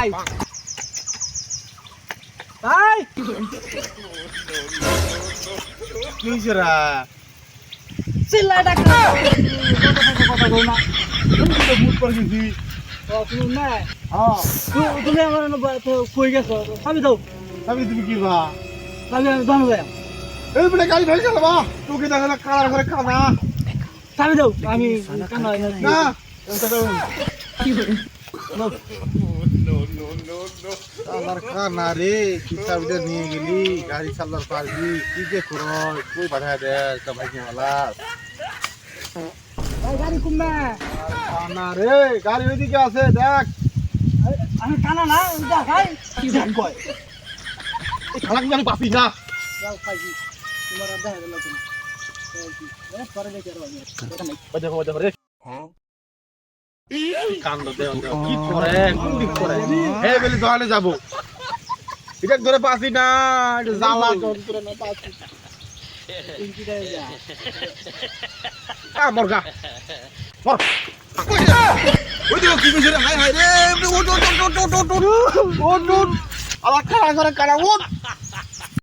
ভাই ভাই কি হইছেরা চিল্লা ডাক্তার কথা কই না তুমি তো ভূত করে দিছি তুমি না হ্যাঁ তুমি আমার কই গেছো আমি যাও আমি তুমি কি বা আমি জানো যাই এই বলে গাড়ি ধরে চলো বা তোকে দেখা না কালা করে কানা আমি যাও আমি কানা না আমার কানা রে কিতাবটা নিয়ে গেলি গাড়ি চালার পারবি কি যে করস কই বাধা দে ভাই মালা গাড়ি কমবে কানা রে গাড়ি ওইদিকে আছে দেখ আমি কানা না যা ভাই কি দেখ কয় এই খালাক আমি বাপি না যাও পাইছি তোমার আর দেখা গেল তুমি পরে দেখে আর দেখো দেখো রে কান্দ দে কি করে কোন দিক করে হে বলি দোকানে যাব এটা ধরে পাসি না এটা জ্বালা যন্ত্রণা না পাসি ইঞ্জিটাই যা মরগা মর ওই দেখো কি কইছে রে হাই হাই রে ওট ওট ওট ওট ওট ওট ওট আলা খাড়া করে কাড়া ওট